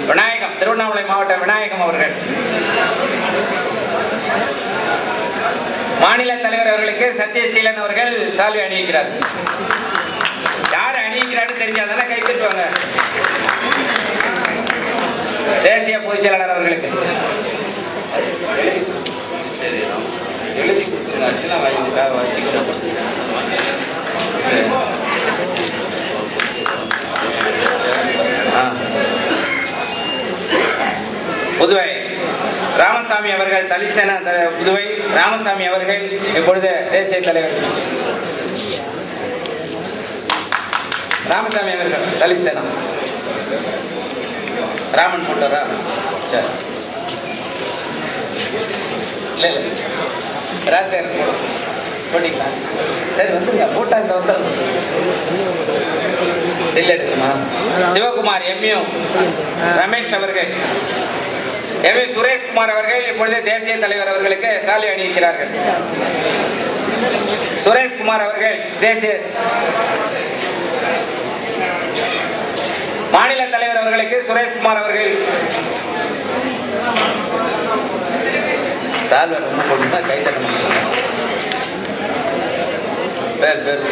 விநாயகம், திருவண்ணாமலை மாவட்டம் விநாயகம் அவர்கள். மாநில தலைவர் அவர்களுக்கு சத்யசீலன் அவர்கள் சால்வை அணிவிக்கிறார். யார் அணிவிக்கிறான்னு தெரிஞ்சாதானே கை தட்டுவாங்க. தேசிய பொதுச் செயலாளர் அவர்களுக்கு எழுதி கொடுத்துருங்க. புதுவை ராமசாமி அவர்கள், தலிசேனா புதுவை ராமசாமி அவர்கள் இப்பொழுது தேசிய தலைவர். ராமசாமி அவர்கள் தலிசேனா. ராமன் போட்டோரா? சரி, இல்லை இல்லை ராஜர் போட்டிங்களா? சரி வந்துருங்க, போட்டா இந்த வந்துடும். இல்லை எடுக்கணுமா? சிவகுமார் எம்யூ ரமேஷ் அவர்கள், எம்யூ சுரேஷ்குமார் அவர்கள் இப்பொழுது தேசிய தலைவர் அவர்களுக்கு சாலை அணிவிக்கிறார்கள். சுரேஷ்குமார் அவர்கள் தேசிய மாநில தலைவர் அவர்களுக்கு சுரேஷ்குமார் அவர்கள் சால்வர் கை தட்டணும். பேர் பேர்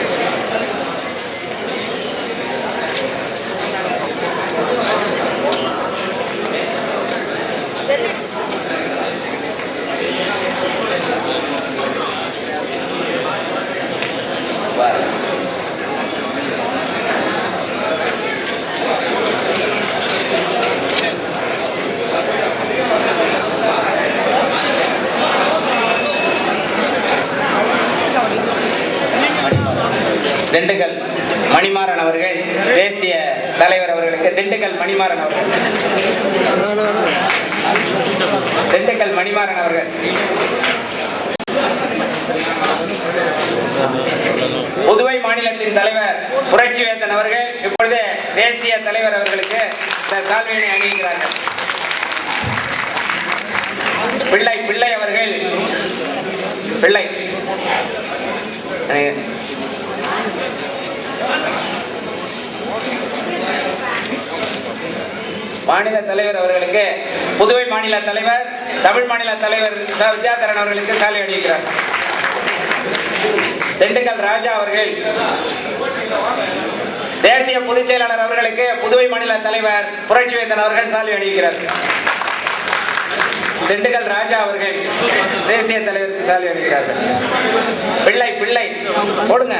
திண்டுக்கல் மணிமாறன் அவர்கள் தேசிய தலைவர் அவர்களுக்கு, திண்டுக்கல் மணிமாறன் அவர்கள், திண்டுக்கல் மணிமாறன் அவர்கள். புதுவை மாநிலத்தின் தலைவர் புரட்சிவேந்தன் அவர்கள் இப்பொழுது தேசிய தலைவர் அவர்களுக்கு சால்வையினை அணிவிக்கிறார்கள். பிள்ளை பிள்ளை அவர்கள், பிள்ளை மாநில தலைவர் அவர்களுக்கு, புதுவை மாநில தலைவர் தமிழ் மாநில தலைவர் வித்யாதரன் அவர்களுக்கு சாலை அணிவிக்கிறார். திண்டுக்கல் ராஜா அவர்கள் தேசிய பொதுச் செயலாளர் அவர்களுக்கு புதுவை மாநில தலைவர் புரட்சிவேந்தன் அவர்கள் சாலை அணிவிக்கிறார். திண்டுக்கல் ராஜா அவர்கள் தேசிய தலைவருக்கு சாலை அணிவிக்கிறார்கள். பிள்ளை பிள்ளை போடுங்க,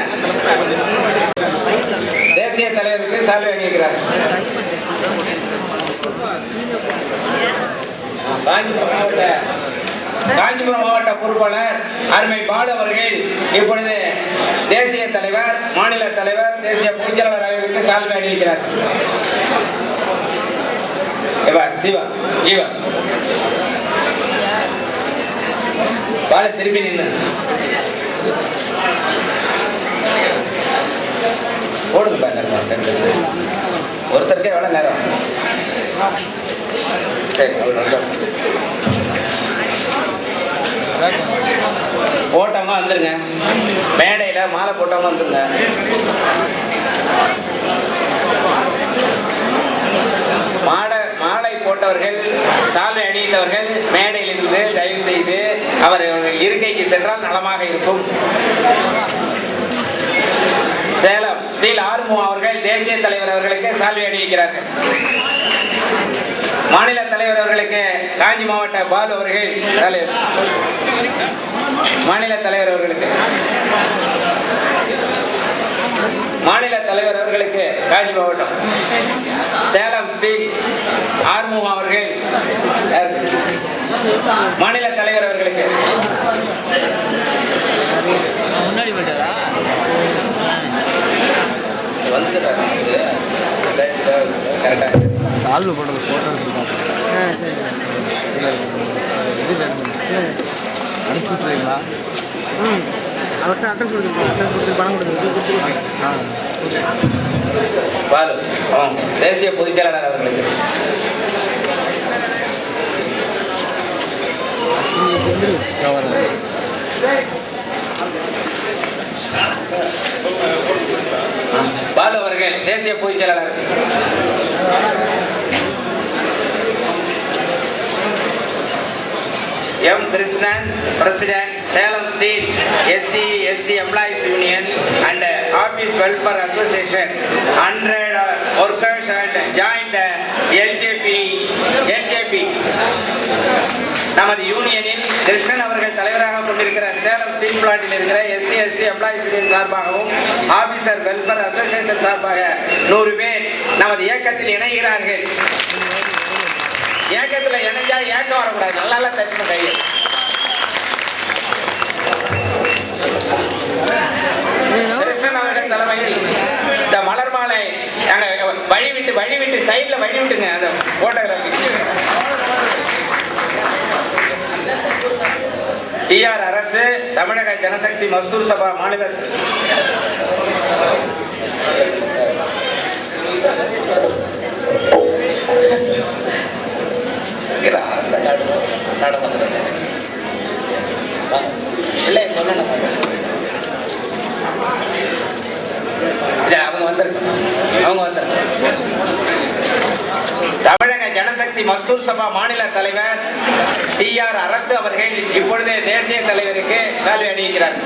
தேசிய தலைவருக்கு சாலை அணிவிக்கிறார். காஞ்சிபுரம் மாவட்ட பொறுப்பாளர் அருமை பாலு அவர்கள் இப்பொழுது தேசிய தலைவர், மாநில தலைவர், தேசிய பொதுச் செயலாளர் அவர்களுக்கு சால்வை அணிவிக்கிறார். சிவா ஜீவா பாலு திரும்பி நின்று போடுங்க. ஒருத்தருக்கே எவ்வளவு நேரம்? போட்டவங்க வந்துருங்க, மேடையில மாலை போட்டவங்க வந்துருங்க. மாலை போட்டவர்கள், சால்வை அணிந்தவர்கள் மேடையில் இருந்து தயவு செய்து அவர் இருக்கைக்கு சென்றால் நலமாக இருக்கும். சேலம் ஸ்ரீல் ஆர்மு அவர்கள் தேசிய தலைவர் அவர்களுக்கு சால்வை அணிவிக்கிறார்கள். மாநில தலைவர் அவர்களுக்கு காஞ்சி மாவட்ட பாலு அவர்கள், மாநில தலைவர் அவர்களுக்கு, மாநில தலைவர் அவர்களுக்கு காஞ்சி மாவட்டம் சேலம் ஸ்ரீல் ஆர்மு அவர்கள், மாநில தலைவர் அவர்களுக்கு சால்வு போடுறது போட்டோ அனுப்பிச்சு விட்டுறீங்களா? அவர்கிட்ட அட்ரஸ் கொடுத்துருக்கோம், அட்ரஸ் கொடுத்து பணம் கொடுத்துருக்கோம். பாலு தேசிய பொதுச் செயலாளர் அவர்களுக்கு பாலு அவர்கள் தேசிய பொதுச் செயலாளர். Krishnan, President, Salem Steel, SC Employees Union and Office Welfare Association, 100 workers and joined LJP. நமது யூனியனில் கிருஷ்ணன் அவர்கள் தலைவராக கொண்டிருக்கிற சேலம் ஸ்டீல் பிளான்ட்டில் இருக்கிற SC எம்ப்ளாயிஸ் யூனியன் சார்பாகவும் ஆபீசர் வெல்ஃபேர் அசோசியேஷன் சார்பாக 100 பேர் நமது இயக்கத்தில் இணைகிறார்கள். இயக்கத்தில் இணைஞ்சா ஏக்கம் வரக்கூடாது. நல்லா தச்சுணும் கையை. கிருஷ்ணன் அவர்கள் தலைமையில் இந்த மலர் மாலை வழி விட்டு சைட்ல வழி விட்டுங்க. அந்த போட்டோகிராஃபி TR அரசு, தமிழக ஜனசக்தி மஸ்தூர் சபா மாநில தமிழக ஜனசக்தி மஸ்தூர் சபா மாநில தலைவர் TR அரசு அவர்கள் இப்பொழுது தேசிய தலைவருக்கு சால்வை அணிவிக்கிறார்.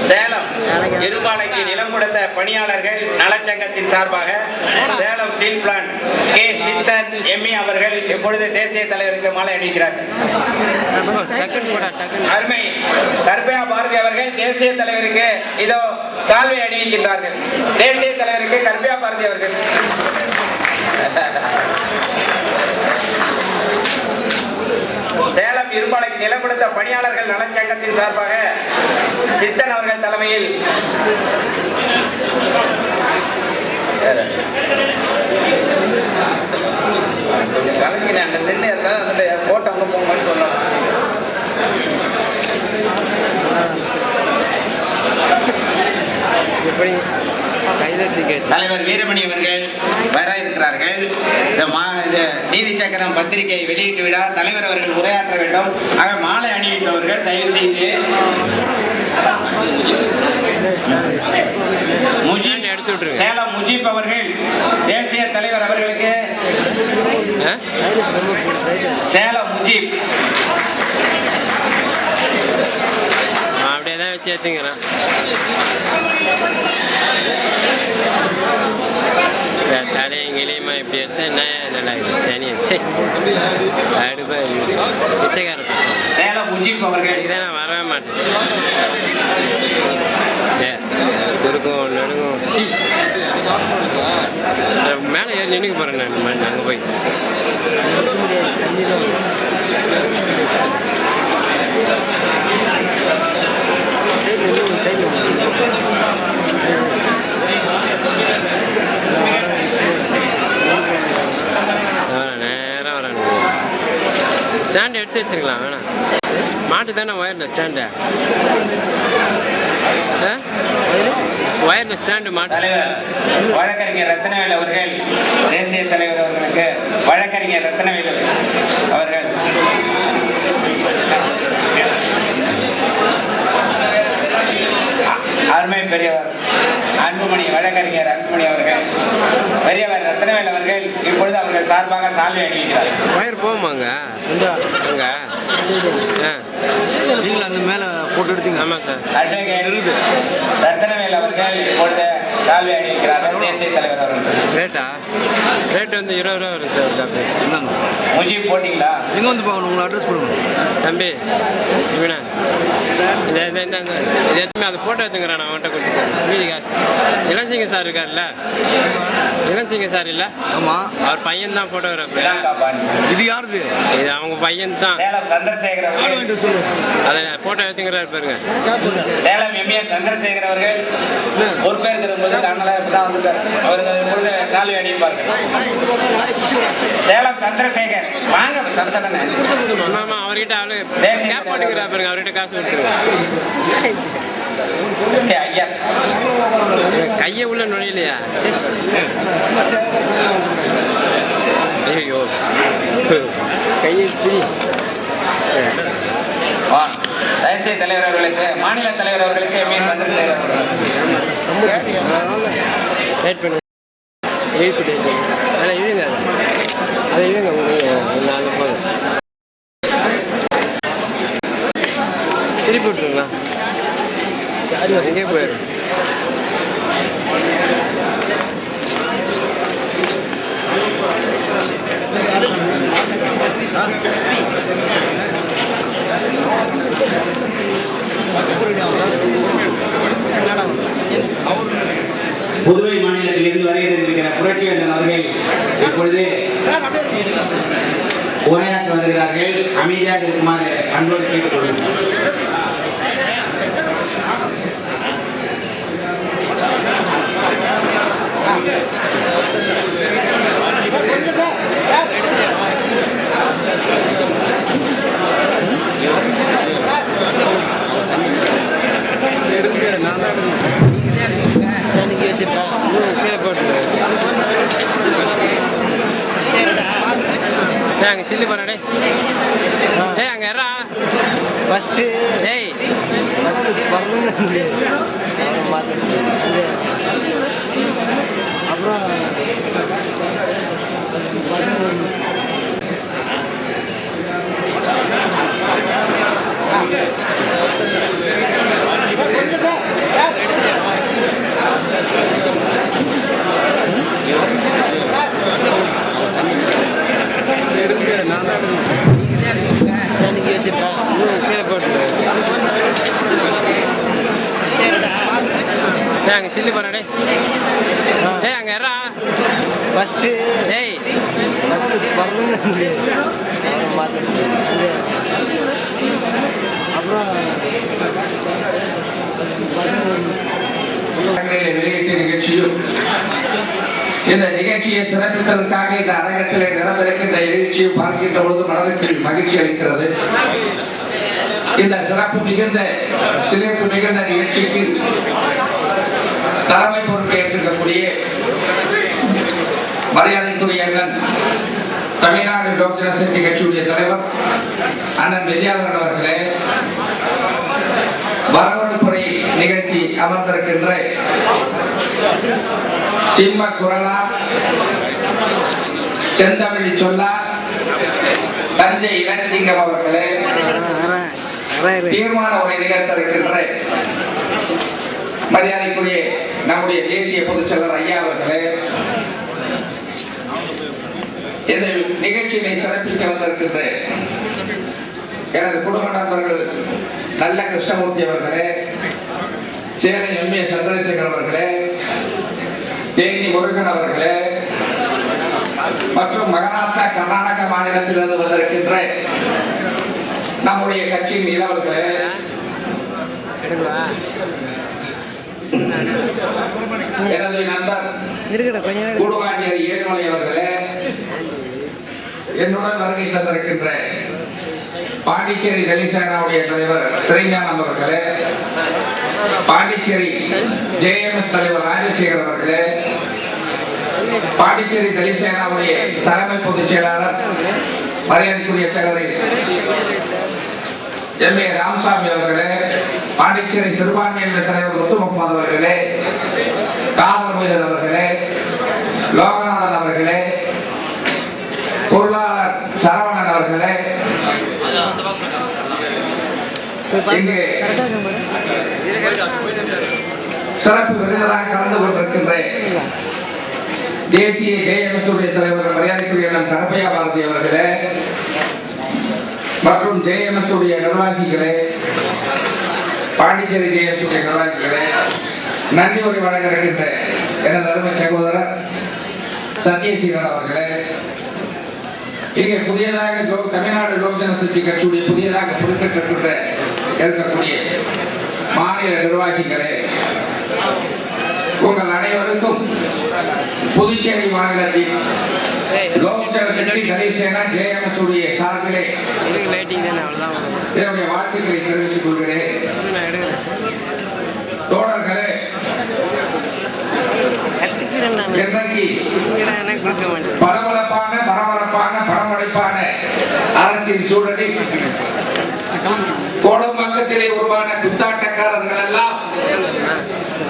சேலம் இருபாலைக்கு நிலம் கொடுத்த பணியாளர்கள் நலச்சங்கத்தின் சார்பாக சேலம் ஸ்டீல் பிளான்ட் K. சித்தன் ME அவர்கள் இப்பொழுது தேசிய தலைவருக்கு மாலை அணிவிக்கிறார். அருமை கர்பயா பாரதி அவர்கள் தேசிய தலைவருக்கு இதோ சால்வை அணிவிக்கின்றார்கள். தேசிய தலைவருக்கு கர்பயா பாரதி அவர்கள். சேலம் இருபாலைக்கு நிலம் கொடுத்த பணியாளர்கள் நலச்சங்கத்தின் சார்பாக சித்தன் அவர்கள் தலைமையில் போட்டோ போங்க சொல்லலாம். தலைவர் வீரமணி அவர்கள் வர இருக்கிறார்கள். நீதி சக்கரம் பத்திரிகை வெளியீட்டு விழா தலைவர் அவர்கள் உரையாற்ற வேண்டும். ஆக மாலை அணிவித்தவர்கள் தயவு செய்து சேலம் முஜீப் அவர்கள் தேசிய தலைவர் அவர்களுக்கு சேலம் முஜீப் அப்படியேதான் வச்சு ஏற்றுங்கிறான். தலையங்கிலியமா இப்படி எடுத்தா என்ன நல்லா இருக்குது. சனி அடுப்பா பிச்சைக்காரன் சேலம் முஜீப் அவர்கள் இதை நான் வரவே மாட்டேன். குறுக்கும் நடுங்கும் மேலே ஏறி நினைக்க போகிறேன். நான் அங்கே போய் நேரம் வரேன். ஸ்டாண்டு எடுத்து வச்சுருக்கலாம். வேணாம் மாட்டு தானே ஒயரில் ஸ்டாண்டு ஒயரில் ஸ்டாண்டு மாட்டு. தலைவர் வழக்கறிஞர் ரத்னவேல் அவர்கள் தேசிய தலைவர் அவர்களுக்கு வழக்கறிஞர் ரத்னவேல் அவர்கள் அருமை பெரியவர் அன்புமணி வழக்கறிஞர் அன்புமணி அவர்கள் பெரியவர் ரத்னவேல் அவர்கள் இப்பொழுது அவர்கள் சார்பாக சால்வை அணிவிக்கிறார். ஒயர் போகுமாங்க அங்கே? நீங்கள் அந்த மேலே போட்டோ எடுத்தீங்க? ஆமாம் சார். ரத்னவேல் அவர்கள் இப்பொழுது சால்வை அணிவிக்கிறார்கள் தேசிய தலைவர் அவர்கள். ரேட்டு வந்து 20 ரூபா வரும் சார். காப்பி இந்தாங்க. முஜீப் போட்டிங்களா? நீங்கள் வந்து பார்க்கணும். உங்கள் அட்ரஸ் கொடுங்க தம்பி. இவனா இந்தாங்க இது எதுவுமே அதை ஃபோட்டோ எடுத்துங்கிறான். நான் அவன்கிட்ட கொடுத்துருக்கேன். மீதி காசு இளஞ்சிங்க சார் இருக்கார்ல? இளஞ்சிங்க சார் இல்லை? ஆமாம். அவர் பையன் தான் ஃபோட்டோகிராஃபர். இது யாருது? இது அவங்க பையன் தான். சந்திரசேகர் அதை ஃபோட்டோ எடுத்துங்கிறாரு பாருங்க. சேலம் எம்ஏஎம் சந்திரசேகர் அவர்கள் பொறுப்பேற்கிற அவர்கள் சால்வை அணிவிப்பார்கள். சேலம் சந்திரசேகர் வாங்க சந்தன. ஆமாம் அவர்கிட்ட அவரு கேப் போட்டுக்கிறார் பாருங்க. அவர்கிட்ட காசு கொடுத்துருங்க. கையை உள்ள நுழையிலையா? சரி. ஐயோ கையை பிடி. தேசிய தலைவர் அவர்களுக்கு மாநில தலைவர் அவர்களுக்கு எம்ஏ சந்திரசேகர் அவர்கள் வெயிட் பண்ணு எழுத்துட்டு அதில் இழுங்க அதை இழுங்க நாலு போதும் திருப்பி விட்டுருங்களா அங்கேயே போயிடும் புதுவை மாநிலத்தில் இருந்து வருகை தந்திருக்கிற புரட்சிவேந்தன் அவர்கள் இப்பொழுது உரையாற்ற வருகிறார்கள். அமைதியாக இருக்குமாறு அன்போடு கேட்டுக்கொள்கிறேன். கீழே போட்டு அங்கே சில்லு பண்ணடே ஏய் அங்கே எறா ஃபஸ்ட்டு ஏய் அப்புறம் கீழே போட்டு அங்கே சில்லு பண்ணடே ஏய் அங்கே எறா ஃபஸ்ட்டு ஏய் அப்புறம் வெளியிட்ட நிகழ்ச்சியும் இந்த நிகழ்ச்சியை சிறப்பித்ததற்காக இந்த அரங்கத்தில் நிலவிருக்கின்ற நிகழ்ச்சியை பார்க்கின்ற பொழுது மனதுக்கு மகிழ்ச்சி அளிக்கிறது. இந்த சிறப்பு மிகுந்த நிகழ்ச்சிக்கு தலைமை பொறுப்பை ஏற்றிருக்கக்கூடிய மரியாதைக்குரிய அண்ணன் தமிழ்நாடு லோக் ஜனசக்தி கட்சியுடைய தலைவர் அண்ணன் வித்யாதரன் அவர்களே, வரவேற்புரை நிகழ்த்தி அமர்ந்திருக்கின்ற சிம்ம குரலா செந்தமிழி சொல்லா தஞ்சை இளஞ்சிங்கம் அவர்களே, தீர்மான உரை நிகழ்த்திருக்கின்ற மரியாதைக்குரிய நம்முடைய தேசிய பொதுச் செயலர் ஐயா அவர்களே, இந்த நிகழ்ச்சியை சிறப்பிக்க வந்திருக்கின்ற எனது குடும்ப நண்பர்கள் நல்ல கிருஷ்ணமூர்த்தி அவர்களே, சேலை எம்ஏ சந்திரசேகர் அவர்களே, தேனி முருகன் அவர்களே மற்றும் மகாராஷ்டிரா கர்நாடக மாநிலத்திலிருந்து வந்திருக்கின்ற நம்முடைய கட்சியின் இளவர்களே, எனது நண்பர் கூடுவாஞ்சேரி ஏழுமலை அவர்களே, என்னுடன் வருகை தந்திருக்கின்ற பாண்டிச்சேரி தலிசேனாவுடைய தலைவர் சிறைஞானம் அவர்களே, பாண்டிச்சேரி ஜேஎம்எஸ் தலைவர் ராஜசேகர் அவர்களே, பாண்டிச்சேரி தலிசேனாவுடைய தலைமை பொதுச் செயலாளர் மரியாதைக்குரிய சகோதரி எம் ஏ ராமசாமி அவர்களே, பாண்டிச்சேரி சிறுபான்மையினர் தலைவர் முத்து முகமது அவர்களே, காதர் மீதர் அவர்களே, லோகநாதன் அவர்களே, பொருளாளர் சரவணன் அவர்களே, இங்கு சிறப்பு விருந்தினராக கலந்து கொண்டிருக்கின்ற தேசிய ஜேஎம்எஸ் உடைய தலைவர் மரியாதைக்குரிய கருப்பையா பாரதி அவர்களே மற்றும் ஜேஎம்எஸ் உடைய நிர்வாகிகளே, பாண்டிச்சேரி ஜேஎம்எஸ் உடைய நிர்வாகிகளே, நன்றி உரை வழங்க இருக்கின்ற எனது அருமை சகோதரர் சத்யசீலன் அவர்களே, இங்கே புதியதாக தமிழ்நாடு லோக் ஜனசக்தி கட்சியுடைய புதியதாக பொறுப்பேற்று இருக்கக்கூடிய மாநில நிர்வாகிகளே, உங்கள் அனைவருக்கும் புதுச்சேரி மாநிலத்தில் லோக் ஜனசக்தி தலிசேனா ஜேஎம்எஸ் உடைய சார்பிலே என்னுடைய வாழ்த்துக்களை தெரிவித்துக் கொள்கிறேன். தோழர்களே, பரபரப்பான பரபரப்பான அரசியல் சூழலில் கோடம்பாக்கத்திலே உருவான குத்தாட்டக்காரர்கள் எல்லாம்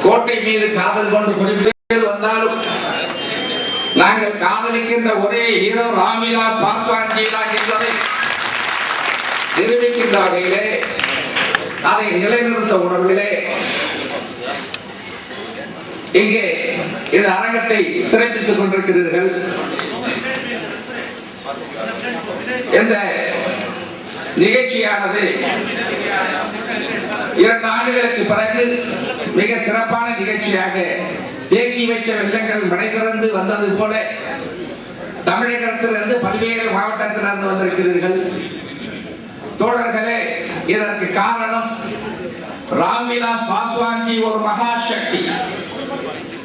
கோட்டை மீது காதல் கொண்டு குறிப்பிட்டு வந்தாலும் நாங்கள் காதலிக்கின்ற ஒரே ஹீரோ ராம்விலாஸ் பாஸ்வான் ஜி தான் என்பதை நிரூபிக்கின்ற வகையிலே அதை நிலைநிறுத்த உணர்விலே இங்கே இந்த அரங்கத்தை சிறப்பித்துக் கொண்டிருக்கிறீர்கள். இந்த நிகழ்ச்சியானது 2 ஆண்டுகளுக்கு பிறகு மிக சிறப்பான நிகழ்ச்சியாக தேக்கி வைத்த வெள்ளங்கள் மடைதிறந்து வந்தது போல தமிழகத்திலிருந்து பல்வேறு மாவட்டத்திலிருந்து வந்திருக்கிறீர்கள். தோழர்களே, இதற்கு காரணம் ராம்விலாஸ் பாஸ்வான்ஜி ஒரு மகா சக்தி.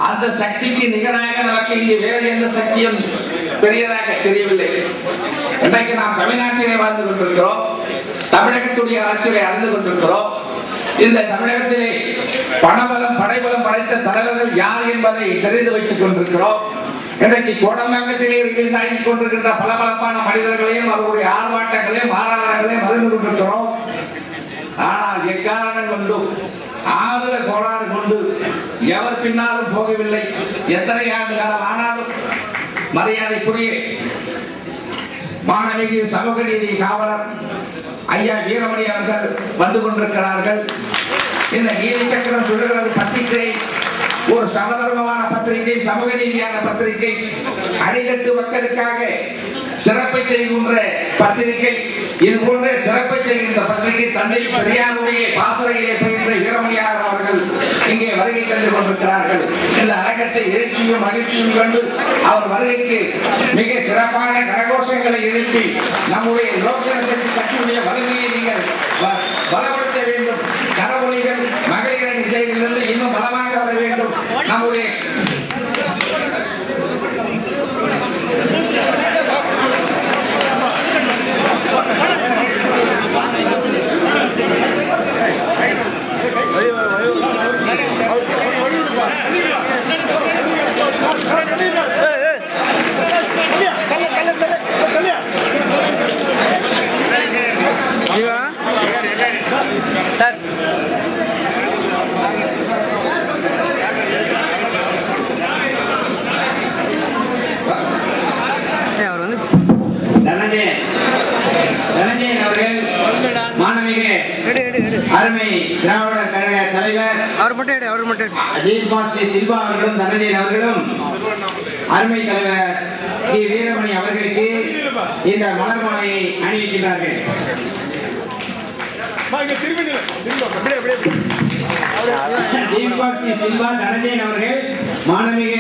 அந்த சக்திக்கு நிகராக நமக்கு இங்கே வேறு எந்த சக்தியும் பெரியதாக தெரியவில்லை. இன்றைக்கு நாம் தமிழ்நாட்டிலே வாழ்ந்து கொண்டிருக்கிறோம், தமிழகத்துடைய அரசியலை அறிந்து கொண்டிருக்கிறோம். இந்த தமிழகத்திலே பணபலம் படைபலம் படைத்த தலைவர்கள் யார் என்பதை தெரிந்து வைத்துக் கொண்டிருக்கிறோம். இன்றைக்கு கோடம்பாக்கத்திலே ரிலீஸ் ஆகிக் கொண்டிருக்கின்ற பளபளப்பான மனிதர்களையும் அவருடைய ஆர்ப்பாட்டங்களையும் மாறாளர்களையும் அறிந்து கொண்டிருக்கிறோம். ஆனால் எக்காரணம் கொண்டும் ஆதர கோளாறு கொண்டு எவர் பின்னாலும் போகவில்லை. எத்தனை ஆண்டு காலம் ஆனாலும் மரியாதைக்குரிய மாணவிக்கு சமூக நீதி காவலர் ஐயா வீரமணி அவர்கள் வந்து கொண்டிருக்கிறார்கள். இந்த நீதி சக்கரம் சுடுகிறது பத்திரிகை ஒரு சமதர்மமான பத்திரிகை, சமூக நீதியான பத்திரிகை, அடித்தட்டு மக்களுக்காக சிறப்பை செய்கின்ற பத்திரிகை. இது போன்ற சிறப்பை செய்கின்ற பத்திரிகை தந்தை பெரியாருடைய பாசறையிலே பயின்ற வீரமணியார் அவர்கள் இங்கே வருகை தந்து கொண்டிருக்கிறார்கள். இந்த அரங்கத்தை எழுச்சியும் மகிழ்ச்சியும் கண்டு அவர் வருகைக்கு மிக சிறப்பான கரகோஷங்களை எழுப்பி நம்முடைய லோக்ஜனசக்தி கட்சியுடைய வருகையை நீங்கள் பலப்படுத்த வேண்டும். கரவொலிகள் மகளிரணி செயலிலிருந்து இன்னும் பலமாக வர வேண்டும். நம்முடைய சார் அவர் வந்து தனஞ்சயன் அவர்கள் மாணவிக அருமை திராவிட கழக தலைவர் அவர் மட்டும் ஜெயஸ்மாஸ்ரீ சில்வா அவர்களும் தனஞ்சயன் அவர்களும் அருமை தலைவர் கி வீரமணி அவர்களுக்கு இந்த மலர் மாலையை அணிவிக்கிறார்கள். சில்வா தனஞ்சயன் அவர்கள் மாணவிக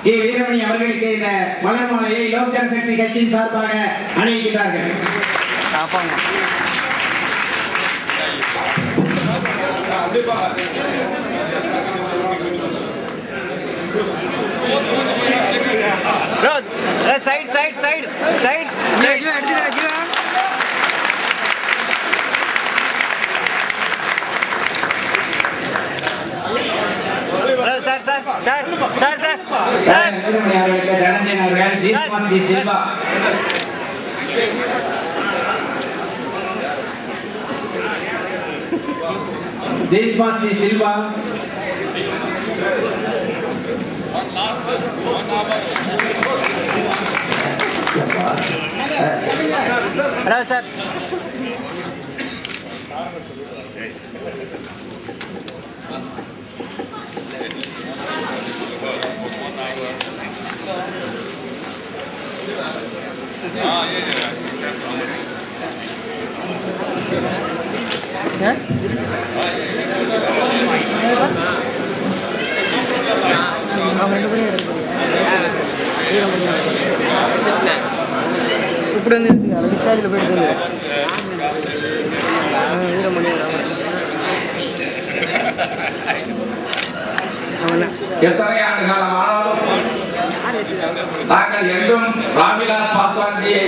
கே வீரமணி அவர்களுக்கு இந்த மலர் மாலையை லோக் ஜனசக்தி கட்சியின் சார்பாக அணிவிக்கிறார்கள். சைடு தனஞ்சயன் அவர்கள் ஜெயஸ்மாஸ்ரீ சில்வா ஜெயஸ்மாஸ்ரீ சில்வா சார் இப்படி வந்து எடுத்துங்க போயிட்டு வீரமணி எத்தனை ஆண்டு காலம் ஆனாலும் நாங்கள் என்றும் ராம்விலாஸ் பாஸ்வான்ஜியை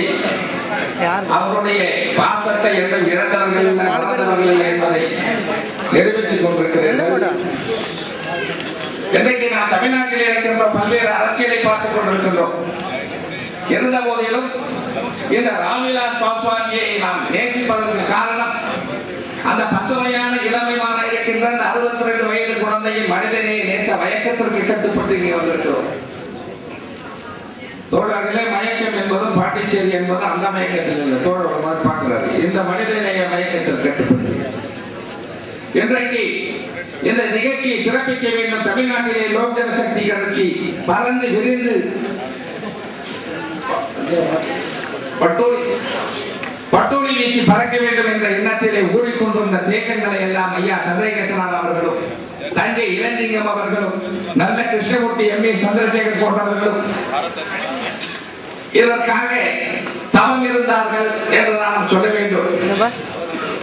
அவருடைய பாசத்தை என்றும் இழந்தவர்கள் என்பதை நிரூபித்துக் கொண்டிருக்கிறீர்கள். இன்றைக்கு நாம் தமிழ்நாட்டில் இருக்கின்ற பல்வேறு அரசியலை பார்த்துக் கொண்டிருக்கின்றோம். இருந்த போதிலும் இந்த ராம்விலாஸ் பாஸ்வான்ஜியை நாம் நேசிப்பதற்கு காரணம் அந்த பசுமையான இளமையான இருக்கின்ற 62 வயது குழந்தையின் மனிதனை நேச வயக்கத்திற்கு கட்டுப்பட்டு இங்கே வந்திருக்கிறோம். தோழர்களே, மயக்கம் என்பதும் பாட்டிச்சேரி என்பதும் அந்த மயக்கத்தில் இல்லை. தோழரோட மாதிரி பார்க்கிறாரு. இந்த மனிதநேய மயக்கத்தில் கட்டுப்பட்டு இன்றைக்கு இந்த நிகழ்ச்சியை சிறப்பிக்க வேண்டும். தமிழ்நாட்டிலே லோக் ஜனசக்தி கட்சி பறந்து விரிந்து பட்டோலி வீசி பறக்க வேண்டும் என்ற எண்ணத்திலே ஊழிக்கொண்டிருந்த தேக்கங்களை எல்லாம் ஐயா சந்திரசேகரன் அவர்களும், தஞ்சை இளஞ்சிங்கம் அவர்களும், நல்ல கிருஷ்ணமூர்த்தி எம்ஏ சந்திரசேகர் போன்றவர்களும் இதற்காக தவம் இருந்தார்கள் என்று நாம் சொல்ல வேண்டும்.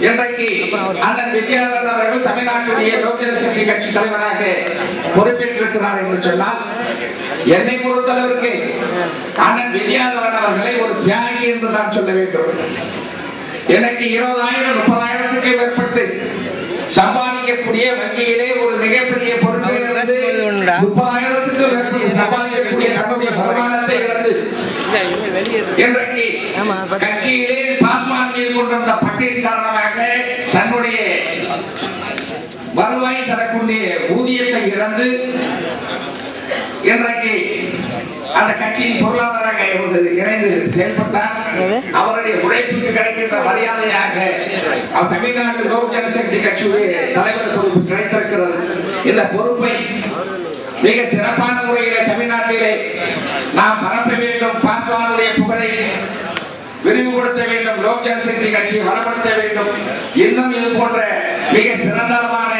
இன்றைக்கு அண்ணன் வித்யாதரன் அவர்கள் தமிழ்நாட்டுடைய லோக் ஜனசக்தி கட்சி தலைவராக பொறுப்பேற்றிருக்கிறார் என்று சொன்னால், என்னை பொறுத்தளவிற்கு அண்ணன் வித்யாதரன் அவர்களை ஒரு தியாகி என்று நான் சொல்ல வேண்டும். எனக்கு 20,000 30,000க்கு மேற்பட்டு சம்பாதிக்கக்கூடிய வங்கியிலே ஒரு மிகப்பெரிய பொருட்கள் இருந்து 30,000க்கு மேற்பட்டு சம்பாதிக்கக்கூடிய தன்னுடைய வருமானத்தை இழந்து இன்றைக்கு கட்சியிலே பாஸ்மான் மீது கொண்டிருந்த பட்டியல் காரணமாக தன்னுடைய வருவாய் தரக்கூடிய ஊதியத்தை இழந்து இன்றைக்கு அந்த கட்சியின் பொருளாதார இணைந்து செயல்பட்டார். அவருடைய உழைப்புக்கு கிடைக்கின்ற மரியாதையாக தமிழ்நாடு லோக் ஜனசக்தி கட்சியுடைய தலைவர் பொறுப்பு கிடைத்திருக்கிறது. இந்த பொறுப்பை மிக சிறப்பான முறையிலே தமிழ்நாட்டிலே நாம் பரப்ப வேண்டும். பாஸ்வானுடைய புகழை விரிவுபடுத்த வேண்டும். லோக் ஜனசக்தி கட்சியை வளப்படுத்த வேண்டும். இன்னும் இது போன்ற மிக சிறந்தமான